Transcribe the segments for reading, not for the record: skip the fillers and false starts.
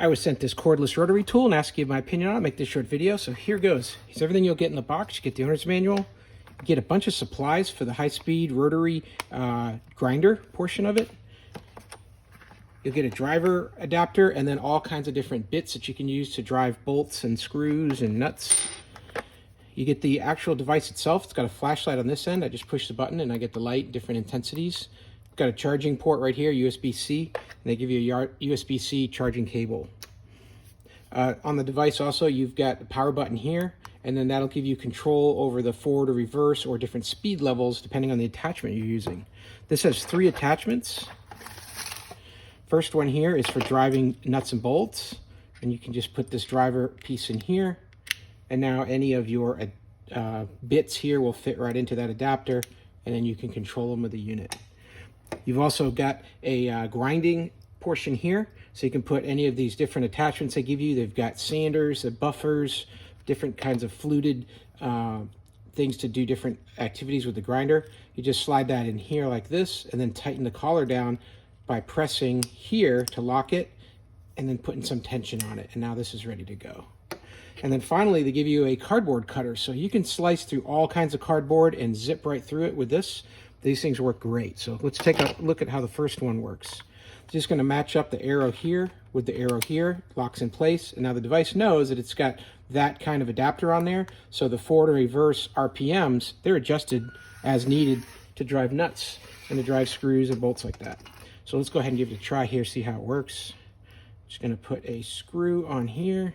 I was sent this cordless rotary tool and asked you my opinion on it. Make this short video. So here goes. Here's everything you'll get in the box. You get the owner's manual. You get a bunch of supplies for the high-speed rotary grinder portion of it. You'll get a driver adapter and then all kinds of different bits that you can use to drive bolts and screws and nuts. You get the actual device itself. It's got a flashlight on this end. I just push the button and I get the light, different intensities. It's got a charging port right here, USB-C, and they give you a USB-C charging cable. On the device also, you've got the power button here, and then that'll give you control over the forward or reverse or different speed levels depending on the attachment you're using. This has 3 attachments. First one here is for driving nuts and bolts, and you can just put this driver piece in here, and now any of your bits here will fit right into that adapter, and then you can control them with the unit. You've also got a grinding portion here, so you can put any of these different attachments they give you. They've got sanders, buffers, different kinds of fluted things to do different activities with the grinder. You just slide that in here like this, and then tighten the collar down by pressing here to lock it, and then putting some tension on it. And now this is ready to go. And then finally, they give you a cardboard cutter, so you can slice through all kinds of cardboard and zip right through it with this. These things work great. So let's take a look at how the first one works. Just going to match up the arrow here with the arrow here, locks in place, and now the device knows that it's got that kind of adapter on there, so the forward and reverse RPMs, they're adjusted as needed to drive nuts and to drive screws and bolts like that. So let's go ahead and give it a try here, see how it works. Just going to put a screw on here.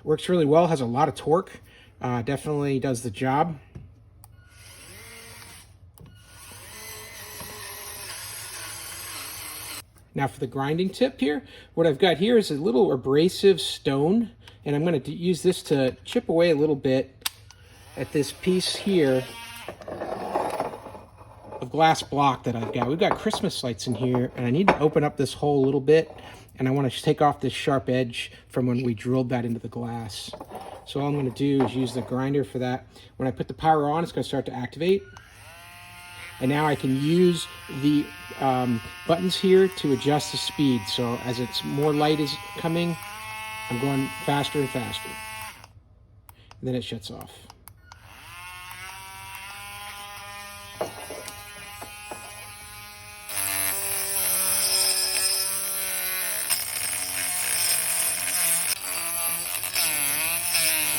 Works really well, has a lot of torque, definitely does the job. Now for the grinding tip here, what I've got here is a little abrasive stone, and I'm going to use this to chip away a little bit at this piece here of glass block that I've got. We've got Christmas lights in here, and I need to open up this hole a little bit, and I want to take off this sharp edge from when we drilled that into the glass. So all I'm going to do is use the grinder for that. When I put the power on, it's going to start to activate. And now I can use the buttons here to adjust the speed. So as it's more light is coming, I'm going faster and faster. And then it shuts off.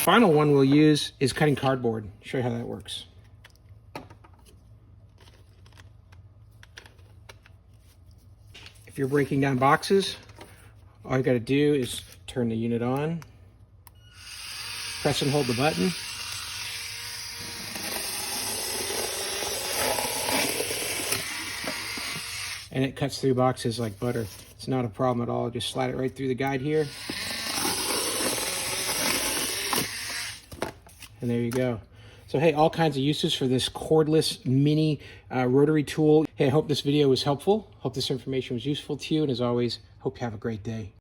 Final one we'll use is cutting cardboard. I'll show you how that works. If you're breaking down boxes, all you got to do is turn the unit on, press and hold the button, and it cuts through boxes like butter. It's not a problem at all. Just slide it right through the guide here. And there you go. So hey, all kinds of uses for this cordless mini rotary tool. Hey, I hope this video was helpful. Hope this information was useful to you. And as always, hope you have a great day.